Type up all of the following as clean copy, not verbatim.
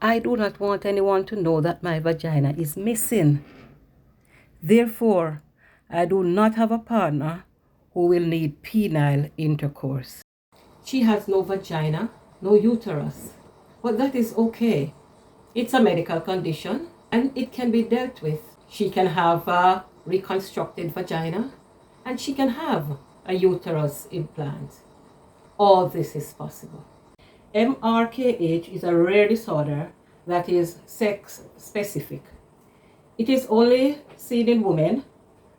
I do not want anyone to know that my vagina is missing. Therefore, I do not have a partner who will need penile intercourse. She has no vagina, no uterus, but that is okay. It's a medical condition and it can be dealt with. She can have a reconstructed vagina and she can have a uterus implant. All this is possible. MRKH is a rare disorder that is sex specific. It is only seen in women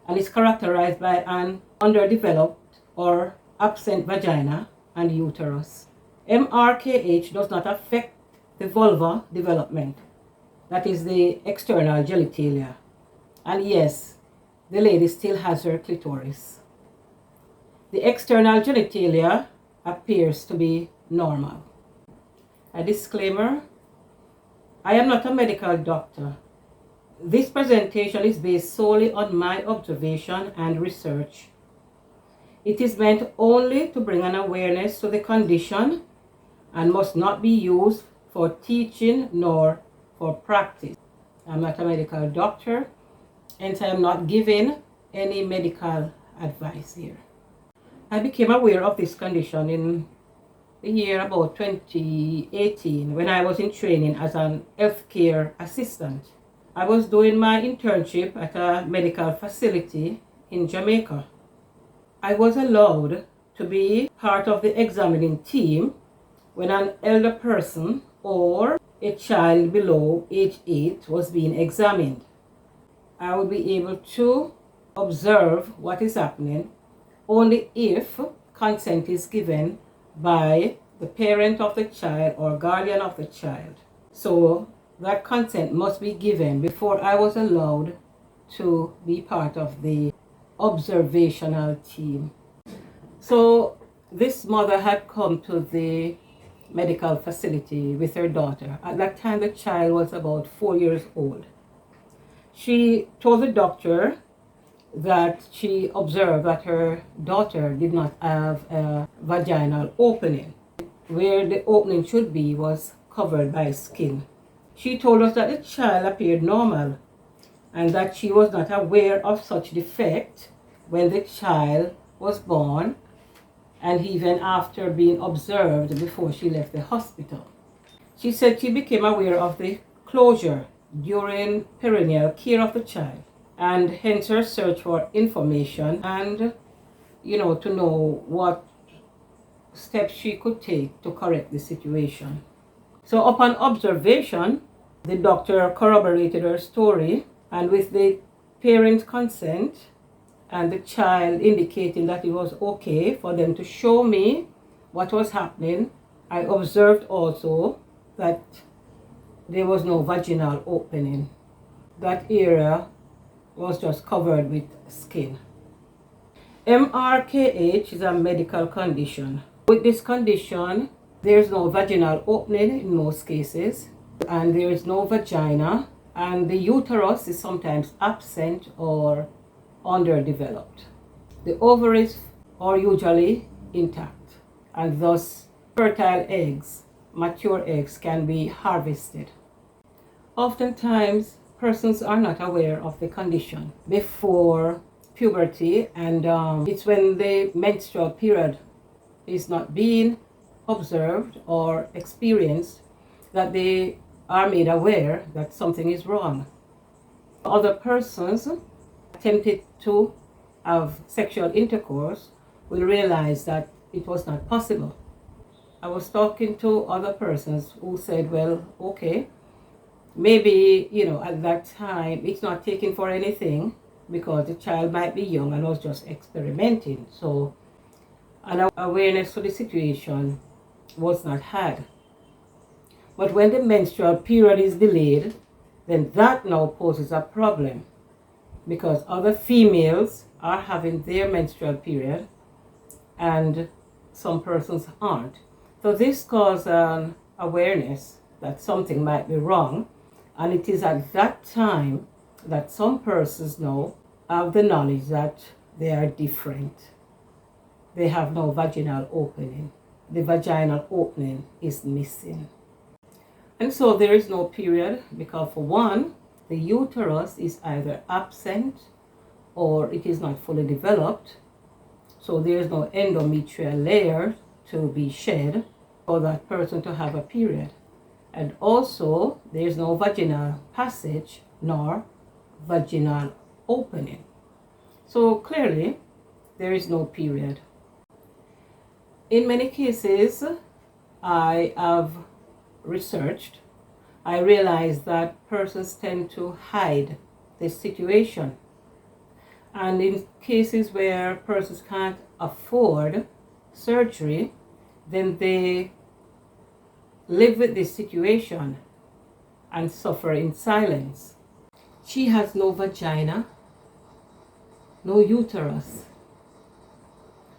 and is characterized by an underdeveloped or absent vagina and uterus. MRKH does not affect the vulva development, that is the external genitalia. And yes, the lady still has her clitoris. The external genitalia appears to be normal. A disclaimer, I am not a medical doctor. This presentation is based solely on my observation and research. It is meant only to bring an awareness to the condition and must not be used for teaching nor for practice. I'm not a medical doctor, and I am not giving any medical advice here. I became aware of this condition in the year about 2018 when I was in training as an healthcare assistant. I was doing my internship at a medical facility in Jamaica. I was allowed to be part of the examining team when an elder person or a child below age 8 was being examined. I would be able to observe what is happening only if consent is given by the parent of the child or guardian of the child. So that consent must be given before I was allowed to be part of the observational team. So this mother had come to the medical facility with her daughter. At that time, the child was about 4 years old. She told the doctor that she observed that her daughter did not have a vaginal opening. Where the opening should be was covered by skin. She told us that the child appeared normal and that she was not aware of such defect when the child was born and even after being observed before she left the hospital. She said she became aware of the closure during perineal care of the child, and hence her search for information and to know what steps she could take to correct the situation. So upon observation, the doctor corroborated her story, and with the parent's consent and the child indicating that it was okay for them to show me what was happening, I observed also that there was no vaginal opening. That area was just covered with skin. MRKH is a medical condition. With this condition, there is no vaginal opening in most cases, and there is no vagina, and the uterus is sometimes absent or underdeveloped. The ovaries are usually intact, and thus fertile eggs, mature eggs, can be harvested. Oftentimes, persons are not aware of the condition before puberty, and it's when the menstrual period is not being observed or experienced that they are made aware that something is wrong. Other persons attempted to have sexual intercourse will realize that it was not possible. I was talking to other persons who said, well, okay, maybe, at that time it's not taken for anything because the child might be young and was just experimenting. So an awareness to the situation was not had. But when the menstrual period is delayed, then that now poses a problem because other females are having their menstrual period and some persons aren't. So this causes an awareness that something might be wrong, and it is at that time that some persons now have the knowledge that they are different. They have no vaginal opening. The vaginal opening is missing. And so there is no period because, for one, the uterus is either absent or it is not fully developed. So there is no endometrial layer to be shed for that person to have a period. And also, there is no vaginal passage nor vaginal opening. So clearly, there is no period. In many cases, I have researched, I realized that persons tend to hide this situation. And in cases where persons can't afford surgery, then they live with this situation and suffer in silence. She has no vagina, no uterus.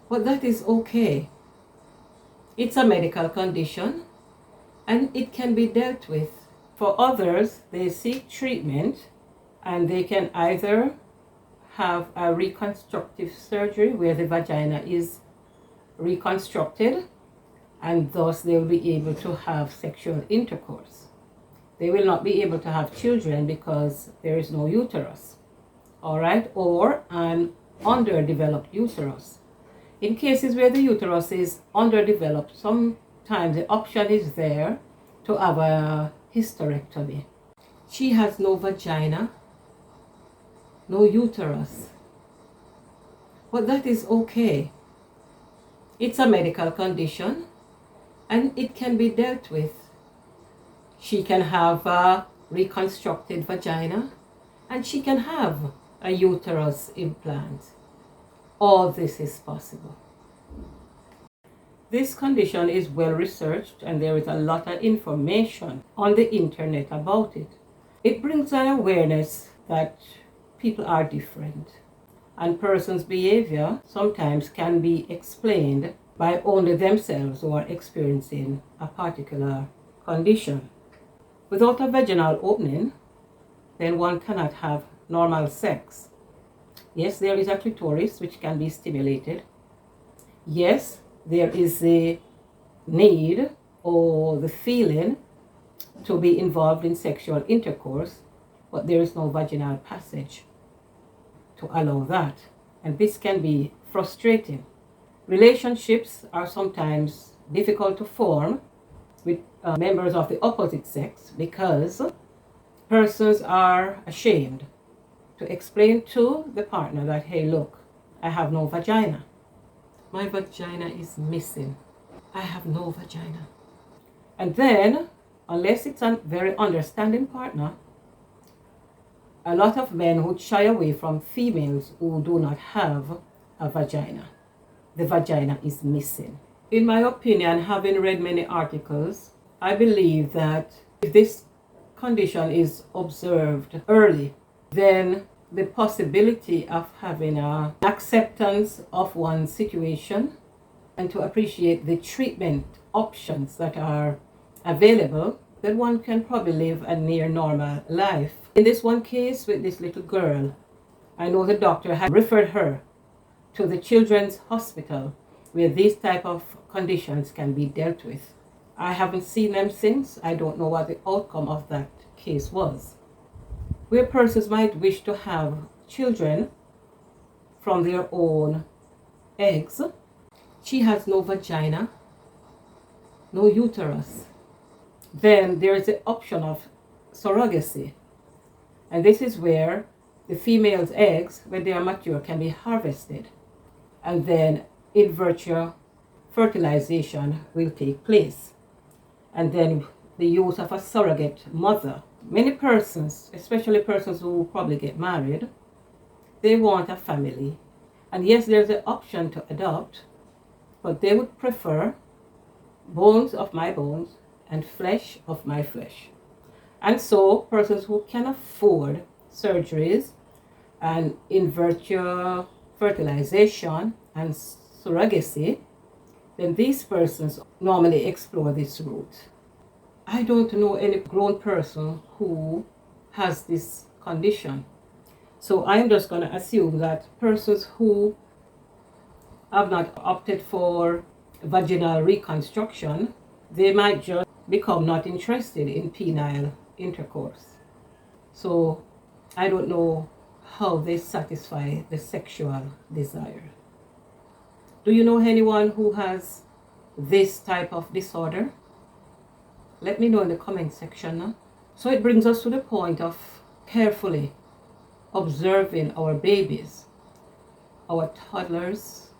But that is okay. It's a medical condition and it can be dealt with. For others, they seek treatment and they can either have a reconstructive surgery where the vagina is reconstructed and thus they will be able to have sexual intercourse. They will not be able to have children because there is no uterus, all right, or an underdeveloped uterus. In cases where the uterus is underdeveloped, sometimes the option is there to have a hysterectomy. She has no vagina, no uterus. But that is okay. It's a medical condition and it can be dealt with. She can have a reconstructed vagina and she can have a uterus implant. All this is possible. This condition is well researched and there is a lot of information on the internet about it. It brings an awareness that people are different and persons' behavior sometimes can be explained by only themselves who are experiencing a particular condition. Without a vaginal opening, then one cannot have normal sex. Yes, there is a clitoris which can be stimulated. Yes, there is the need or the feeling to be involved in sexual intercourse, but there is no vaginal passage to allow that. And this can be frustrating. Relationships are sometimes difficult to form with members of the opposite sex because persons are ashamed to explain to the partner that, hey, look, I have no vagina. My vagina is missing. I have no vagina. And then, unless it's a very understanding partner, a lot of men would shy away from females who do not have a vagina. The vagina is missing. In my opinion, having read many articles, I believe that if this condition is observed early, then the possibility of having an acceptance of one's situation and to appreciate the treatment options that are available, then one can probably live a near normal life. In this one case with this little girl, I know the doctor had referred her to the children's hospital where these type of conditions can be dealt with. I haven't seen them since. I don't know what the outcome of that case was. Where persons might wish to have children from their own eggs, she has no vagina, no uterus. Then there is the option of surrogacy. And this is where the female's eggs, when they are mature, can be harvested. And then in vitro fertilization will take place. And then the use of a surrogate mother. Many persons, especially persons who probably get married, they want a family. And yes, there's an option to adopt, but they would prefer bones of my bones and flesh of my flesh. And so persons who can afford surgeries and in vitro fertilization and surrogacy, then these persons normally explore this route. I don't know any grown person who has this condition. So I'm just going to assume that persons who have not opted for vaginal reconstruction, they might just become not interested in penile intercourse. So I don't know how they satisfy the sexual desire. Do you know anyone who has this type of disorder? Let me know in the comment section now. So it brings us to the point of carefully observing our babies, our toddlers,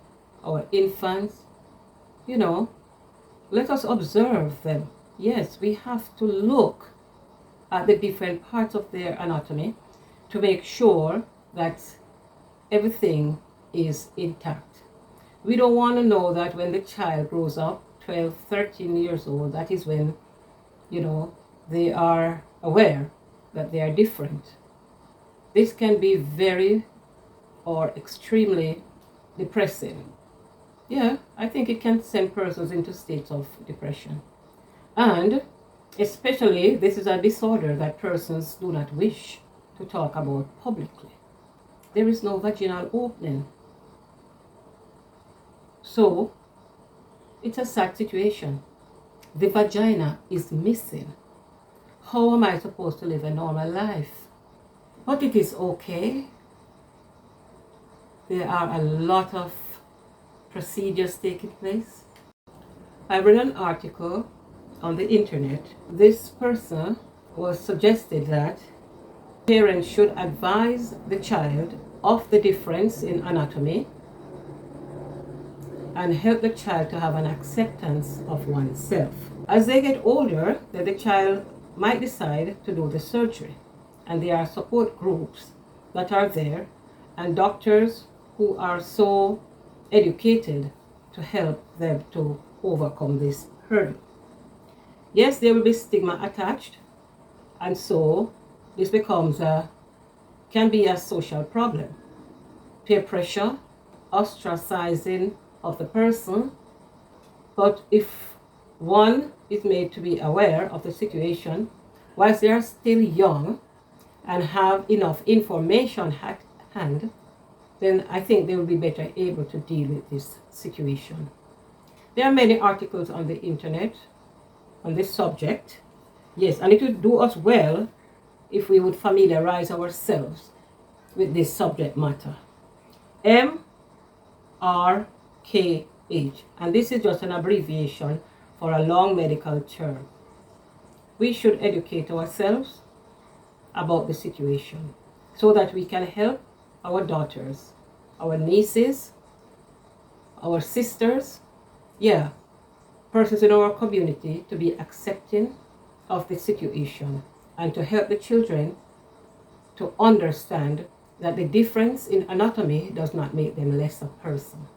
our infants. You know, let us observe them. Yes, we have to look at the different parts of their anatomy to make sure that everything is intact. We don't want to know that when the child grows up, 12, 13 years old, that is when, you know, they are aware that they are different. This can be very or extremely depressing. Yeah, I think it can send persons into states of depression. And especially, this is a disorder that persons do not wish to talk about publicly. There is no vaginal opening. So, it's a sad situation. The vagina is missing. How am I supposed to live a normal life? But it is okay. There are a lot of procedures taking place. I read an article on the internet. This person was suggested that parents should advise the child of the difference in anatomy and help the child to have an acceptance of oneself. As they get older, then the child might decide to do the surgery, and there are support groups that are there and doctors who are so educated to help them to overcome this hurdle. Yes, there will be stigma attached, and so this can be a social problem. Peer pressure, ostracizing of the person. But if one is made to be aware of the situation, whilst they are still young and have enough information at hand, then I think they will be better able to deal with this situation. There are many articles on the internet on this subject. Yes, and it would do us well if we would familiarize ourselves with this subject matter. MRKH, and this is just an abbreviation for a long medical term. We should educate ourselves about the situation so that we can help our daughters, our nieces, our sisters, persons in our community to be accepting of the situation and to help the children to understand that the difference in anatomy does not make them less a person.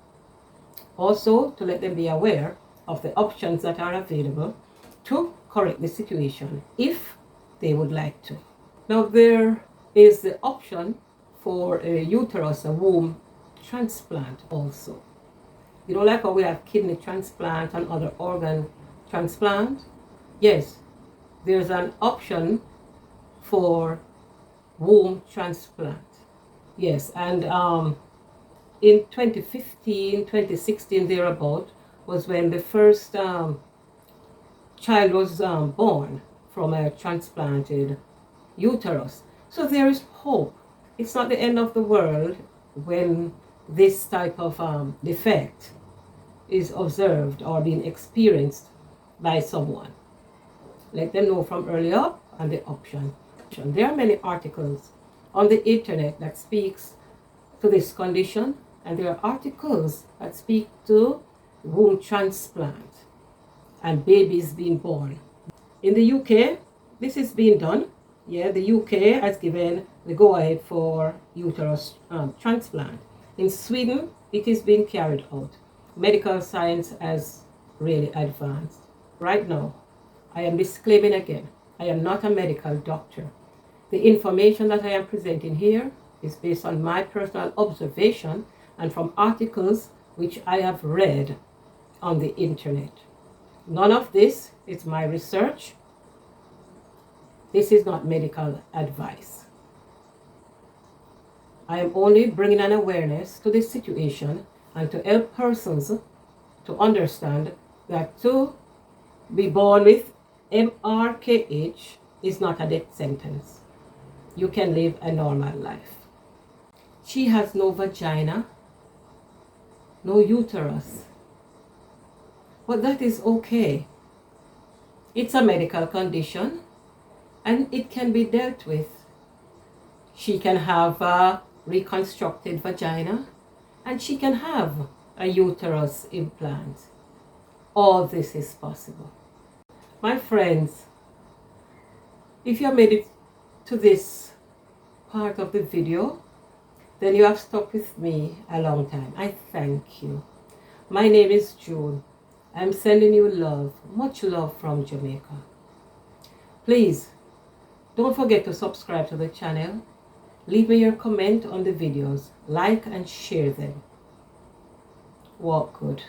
Also, to let them be aware of the options that are available to correct the situation if they would like to. Now, there is the option for a uterus, a womb transplant also. You know, like how we have kidney transplant and other organ transplant? Yes, there's an option for womb transplant. Yes, and in 2015, 2016, thereabout, was when the first child was born from a transplanted uterus. So there is hope. It's not the end of the world when this type of defect is observed or being experienced by someone. Let them know from early up and the option. There are many articles on the internet that speaks to this condition, and there are articles that speak to womb transplant and babies being born. In the UK, this is being done. Yeah, the UK has given the go-ahead for uterus transplant. In Sweden, it is being carried out. Medical science has really advanced. Right now, I am disclaiming again, I am not a medical doctor. The information that I am presenting here is based on my personal observation and from articles which I have read on the internet. None of this is my research. This is not medical advice. I am only bringing an awareness to this situation and to help persons to understand that to be born with MRKH is not a death sentence. You can live a normal life. She has no vagina, no uterus, but that is okay. It's a medical condition and it can be dealt with. She can have a reconstructed vagina and she can have a uterus implant. All this is possible. My friends, if you have made it to this part of the video, then you have stuck with me a long time. I thank you. My name is June. I'm sending you love, much love from Jamaica. Please, don't forget to subscribe to the channel. Leave me your comment on the videos. Like and share them. Walk good.